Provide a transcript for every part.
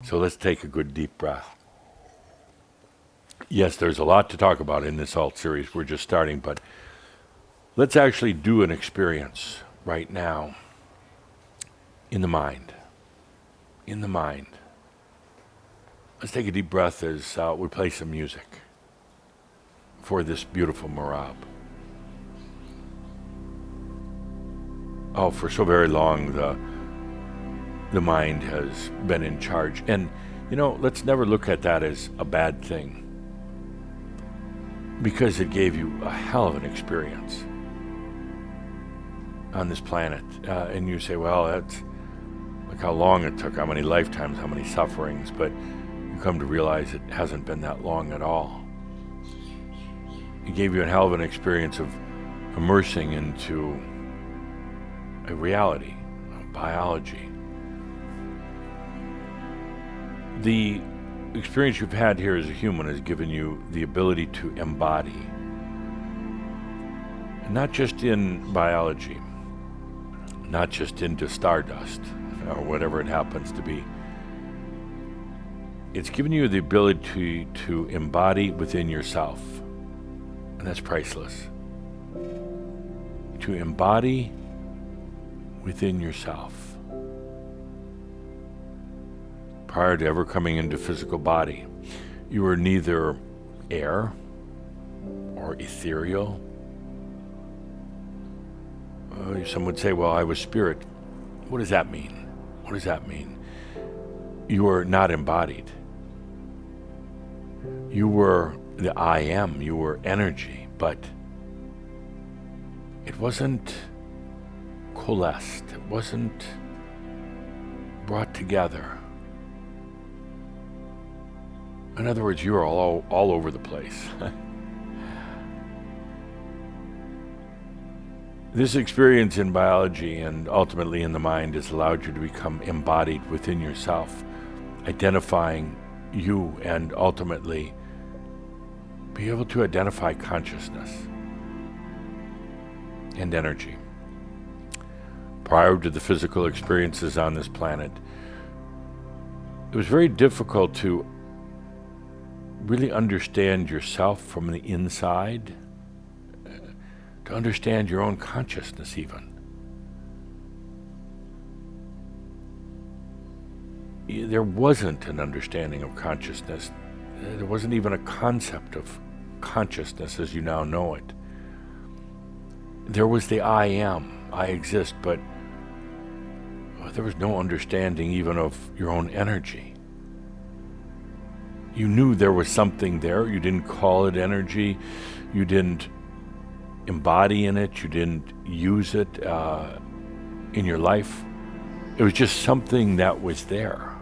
So let's take a good deep breath. Yes, there's a lot to talk about in this alt series. We're just starting, but let's actually do an experience right now in the mind. In the mind. Let's take a deep breath as we play some music for this beautiful Merabh. Oh, for so very long, the mind has been in charge. And, let's never look at that as a bad thing, because it gave you a hell of an experience on this planet. And you say, well, that's look how long it took, how many lifetimes, how many sufferings, but you come to realize it hasn't been that long at all. It gave you a hell of an experience of immersing into a reality, a biology. The experience you've had here as a human has given you the ability to embody, not just in biology, not just into stardust or whatever it happens to be. It's given you the ability to embody within yourself, and that's priceless. To embody within yourself. Prior to ever coming into physical body, you were neither air or ethereal. Some would say, well, I was spirit. What does that mean? What does that mean? You were not embodied. You were the I am. You were energy, but it wasn't coalesced. It wasn't brought together. In other words, you were all over the place. This experience in biology and ultimately in the mind has allowed you to become embodied within yourself, identifying you, and ultimately be able to identify consciousness and energy. Prior to the physical experiences on this planet, it was very difficult to really understand yourself from the inside, to understand your own consciousness even. There wasn't an understanding of consciousness. There wasn't even a concept of consciousness as you now know it. There was the I am, I exist, but there was no understanding even of your own energy. You knew there was something there. You didn't call it energy. You didn't embody in it. You didn't use it in your life. It was just something that was there.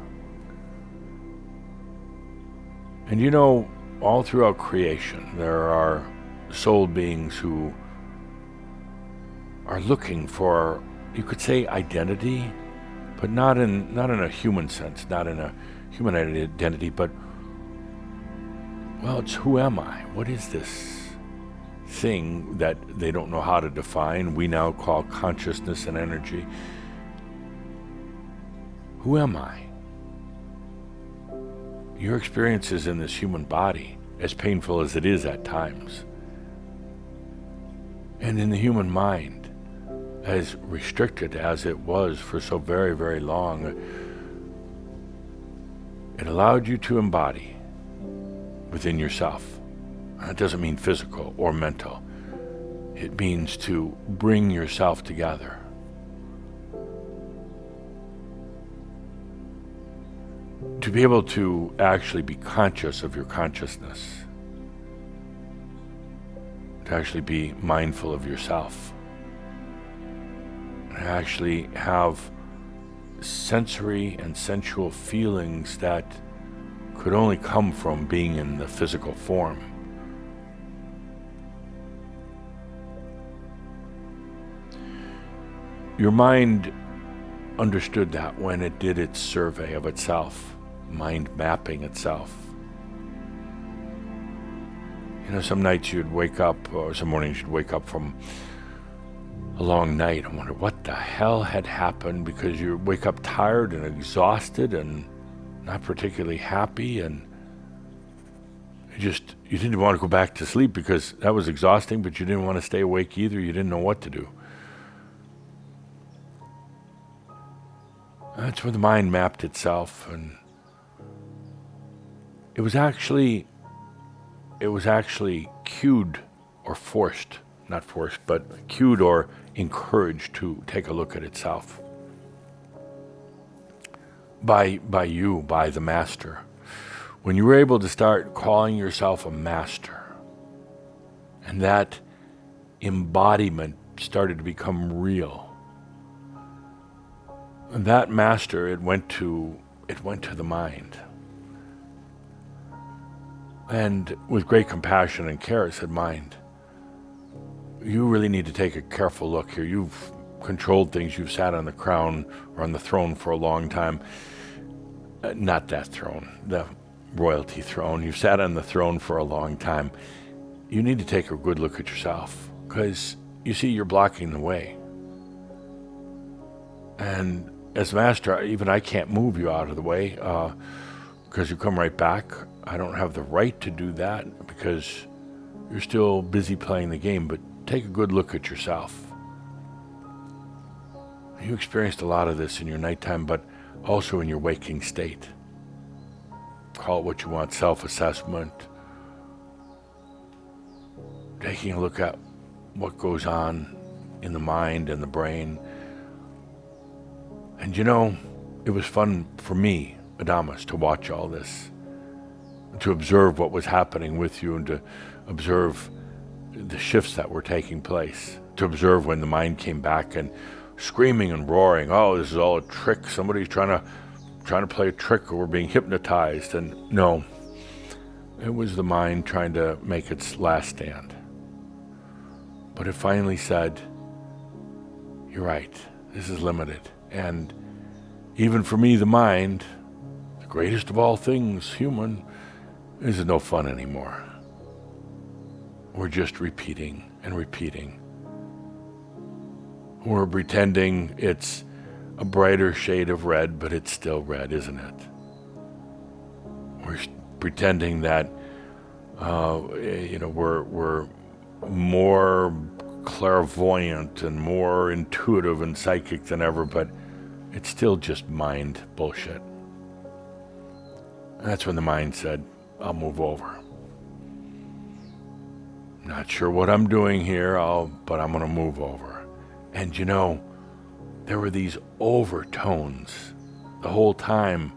And all throughout creation, there are soul beings who are looking for, you could say, identity, but not in a human sense, not in a human identity, but, well, it's who am I? What is this thing that they don't know how to define? We now call consciousness and energy. Who am I? Your experiences in this human body, as painful as it is at times, and in the human mind, as restricted as it was for so very, very long, it allowed you to embody within yourself. That doesn't mean physical or mental. It means to bring yourself together. To be able to actually be conscious of your consciousness. To actually be mindful of yourself. And actually have sensory and sensual feelings that could only come from being in the physical form. Your mind understood that when it did its survey of itself, mind mapping itself. Some nights you'd wake up, or some mornings you'd wake up from a long night and wonder what the hell had happened, because you wake up tired and exhausted and not particularly happy, and you didn't want to go back to sleep because that was exhausting, but you didn't want to stay awake either. You didn't know what to do. That's where the mind mapped itself, and it was actually cued or forced, not forced, but cued or encouraged to take a look at itself by the master. When you were able to start calling yourself a master, and that embodiment started to become real, that master, it went to the mind. And with great compassion and care, it said, mind, you really need to take a careful look here. You've controlled things. You've sat on the crown or on the throne for a long time. Not that throne, the royalty throne. You've sat on the throne for a long time. You need to take a good look at yourself, because you see, you're blocking the way. And as master, even I can't move you out of the way, because you come right back. I don't have the right to do that because you're still busy playing the game, but take a good look at yourself. You experienced a lot of this in your nighttime, but also in your waking state. Call it what you want, self-assessment, taking a look at what goes on in the mind and the brain. And it was fun for me, Adamus, to watch all this, to observe what was happening with you, and to observe the shifts that were taking place, to observe when the mind came back and screaming and roaring, oh, this is all a trick, somebody's trying to play a trick, or we're being hypnotized. And no, it was the mind trying to make its last stand. But it finally said, you're right, this is limited. And even for me, the mind, the greatest of all things, human, is no fun anymore. We're just repeating and repeating. We're pretending it's a brighter shade of red, but it's still red, isn't it? We're pretending that we're more clairvoyant and more intuitive and psychic than ever, but it's still just mind bullshit. And that's when the mind said, I'll move over. Not sure what I'm doing here, but I'm going to move over. And there were these overtones the whole time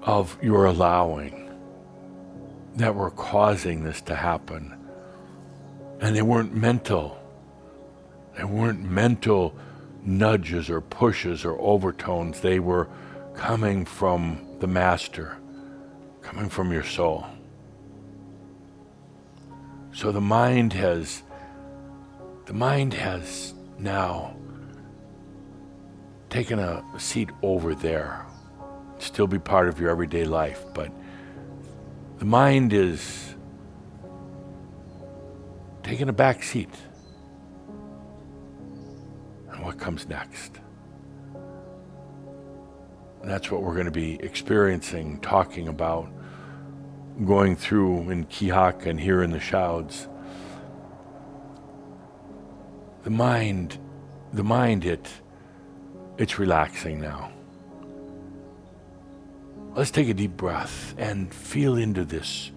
of your allowing that were causing this to happen. And they weren't mental. They weren't mental nudges or pushes or overtones. They were coming from the master, coming from your soul. So the mind has now taken a seat over there. Still be part of your everyday life, but the mind is taking a back seat. And what comes next? And that's what we're going to be experiencing, talking about, going through in Kihak and here in the Shouds. The mind, it's relaxing now. Let's take a deep breath and feel into this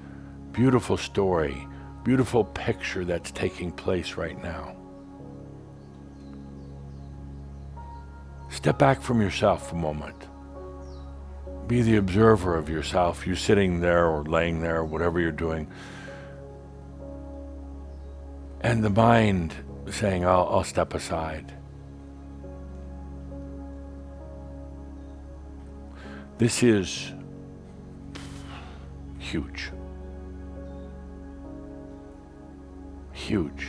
beautiful story, beautiful picture that's taking place right now. Step back from yourself a moment. Be the observer of yourself, you sitting there or laying there, whatever you're doing. And the mind saying, I'll step aside. This is huge. Huge.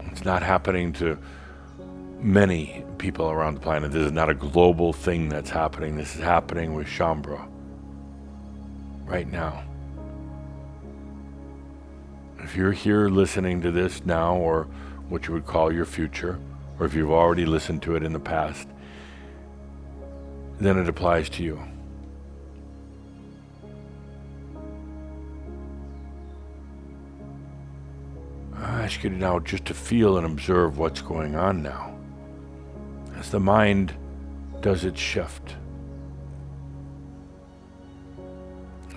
It's not happening to many people around the planet. This is not a global thing that's happening. This is happening with Shaumbra right now. If you're here listening to this now, or what you would call your future, or if you've already listened to it in the past, then it applies to you. ask you now just to feel and observe what's going on now as the mind does its shift.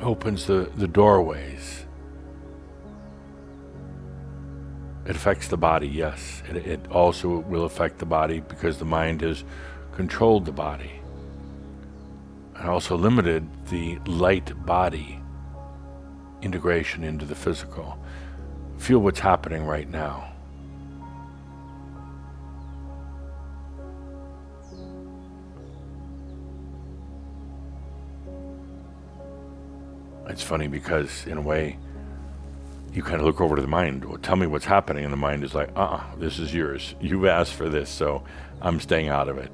Opens the doorways. It affects the body, yes. It also will affect the body because the mind has controlled the body and also limited the light body integration into the physical. Feel what's happening right now. It's funny because, in a way, you kind of look over to the mind. Well, tell me what's happening, and the mind is like, this is yours. You've asked for this, so I'm staying out of it.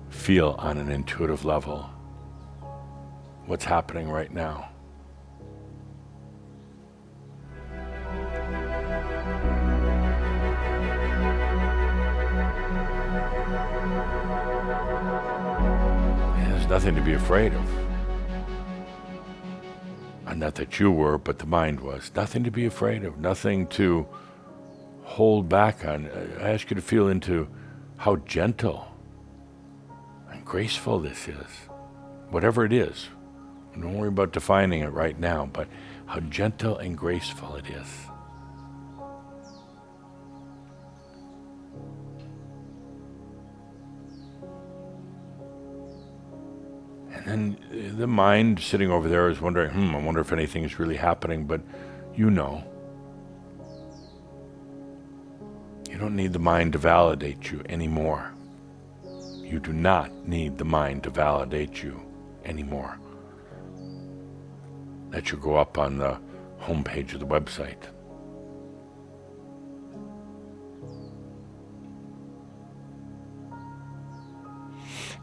Feel on an intuitive level what's happening right now. There's nothing to be afraid of. Not that you were, but the mind was. Nothing to be afraid of, nothing to hold back on. I ask you to feel into how gentle and graceful this is. Whatever it is. Don't worry about defining it right now, but how gentle and graceful it is. And the mind sitting over there is wondering, I wonder if anything is really happening, but you know. You don't need the mind to validate you anymore. You do not need the mind to validate you anymore. That should go up on the homepage of the website.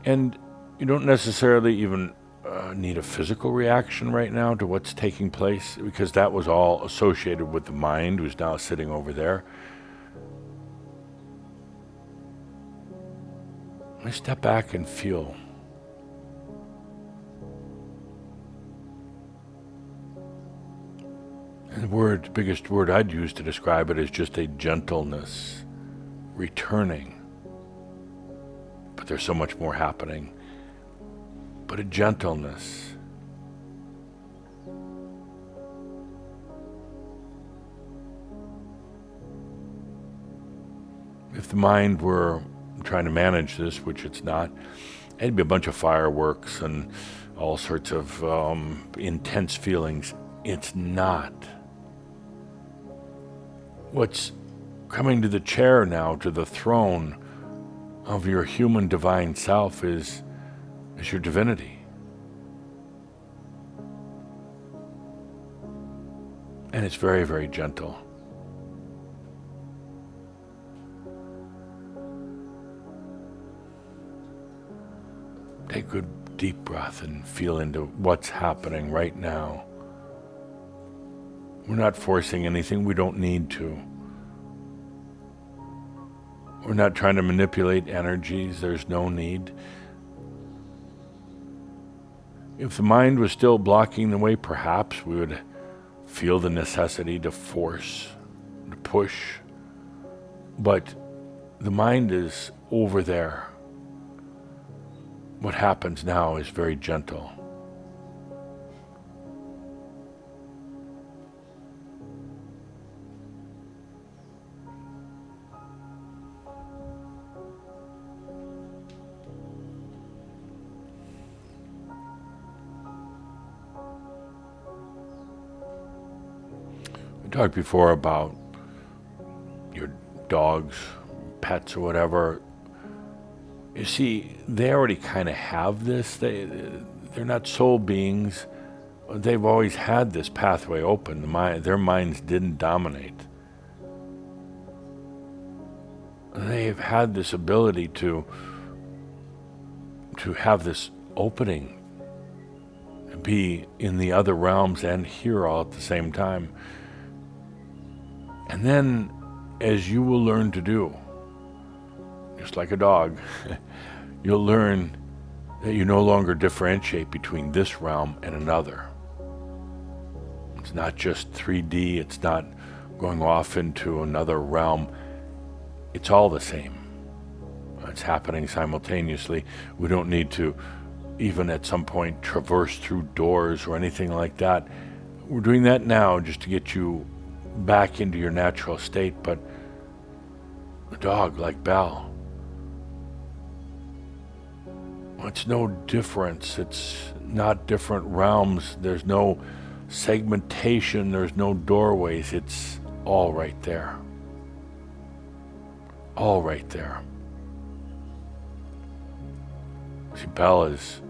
And you don't necessarily even need a physical reaction right now to what's taking place, because that was all associated with the mind who's now sitting over there. Let me step back and feel. And the biggest word I'd use to describe it is just a gentleness returning. But there's so much more happening. But a gentleness. If the mind were trying to manage this, which it's not, it'd be a bunch of fireworks and all sorts of intense feelings. It's not. What's coming to the chair now, to the throne of your human divine self is your divinity. And it's very, very gentle. Take a good deep breath and feel into what's happening right now. We're not forcing anything. We don't need to. We're not trying to manipulate energies. There's no need. If the mind was still blocking the way, perhaps we would feel the necessity to force, to push. But the mind is over there. What happens now is very gentle. Talked before about your dogs, pets, or whatever. You see, they already kind of have this. They're not soul beings. They've always had this pathway open. Their minds didn't dominate. They've had this ability to have this opening, be in the other realms and here all at the same time. And then, as you will learn to do, just like a dog, you'll learn that you no longer differentiate between this realm and another. It's not just 3D, it's not going off into another realm, it's all the same. It's happening simultaneously. We don't need to even at some point traverse through doors or anything like that. We're doing that now just to get you back into your natural state, but a dog like Belle, it's no difference. It's not different realms. There's no segmentation. There's no doorways. It's all right there. All right there. See, Belle is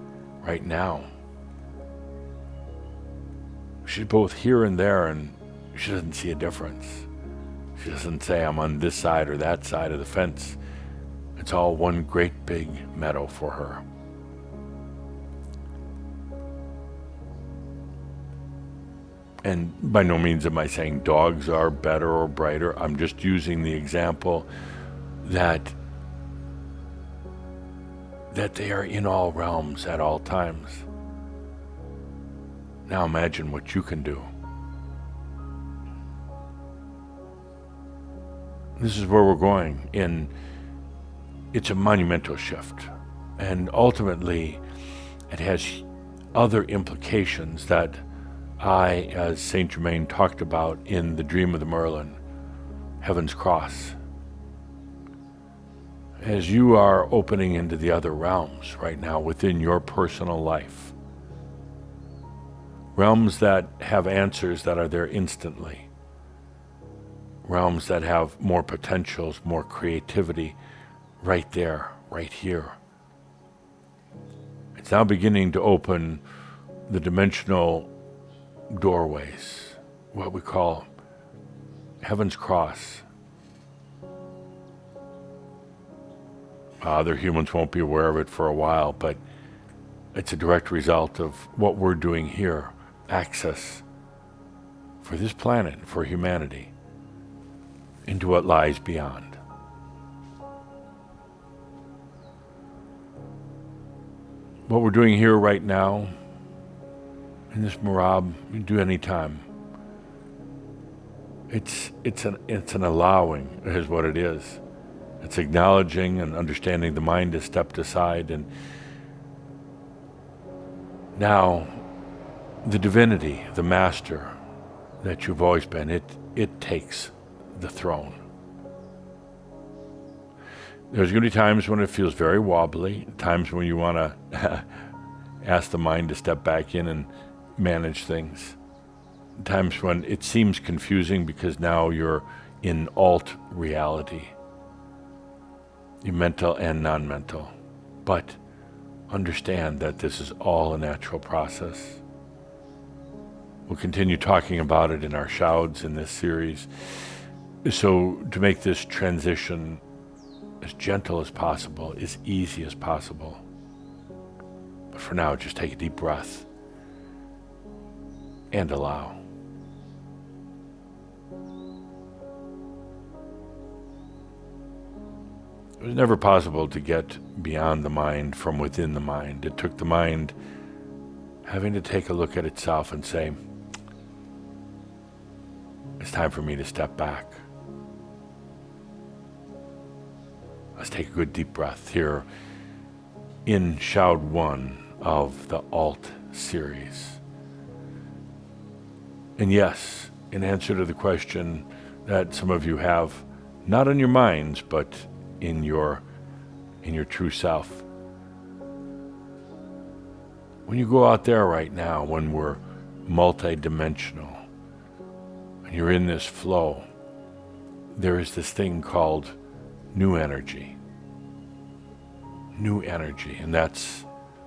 right now. She's both here and there, and she doesn't see a difference. She doesn't say, I'm on this side or that side of the fence. It's all one great big meadow for her. And by no means am I saying dogs are better or brighter. I'm just using the example that they are in all realms at all times. Now imagine what you can do. This is where we're going, and it's a monumental shift. And ultimately, it has other implications that I, as Saint-Germain talked about in The Dream of the Merlin, Heaven's Cross. As you are opening into the other realms right now within your personal life, realms that have answers that are there instantly, realms that have more potentials, more creativity right there, right here. It's now beginning to open the dimensional doorways, what we call Heaven's Cross. Other humans won't be aware of it for a while, but it's a direct result of what we're doing here. Access for this planet, for humanity, into what lies beyond. What we're doing here right now, in this Merabh, you do any time. It's an allowing, is what it is. It's acknowledging and understanding the mind has stepped aside, and now the divinity, the master that you've always been, it takes the throne. There's going to be times when it feels very wobbly, times when you want to ask the mind to step back in and manage things, times when it seems confusing because now you're in alt reality, you're mental and non-mental. But understand that this is all a natural process. We'll continue talking about it in our shouds in this series. So to make this transition as gentle as possible, as easy as possible. But for now, just take a deep breath and allow. It was never possible to get beyond the mind from within the mind. It took the mind having to take a look at itself and say, it's time for me to step back. Let's take a good deep breath here in Shout 1 of the Alt series. And yes, in answer to the question that some of you have, not on your minds, but in your true self. When you go out there right now, when we're multidimensional, and you're in this flow, there is this thing called new energy. New energy, and that's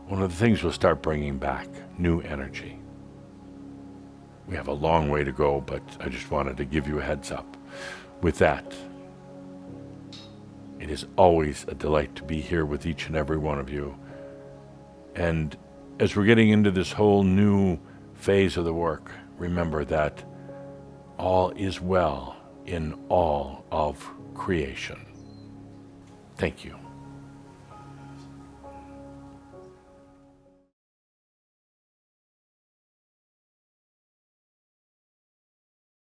one of the things we'll start bringing back, new energy. We have a long way to go, but I just wanted to give you a heads up. With that, it is always a delight to be here with each and every one of you. And as we're getting into this whole new phase of the work, remember that all is well in all of creation. Thank you.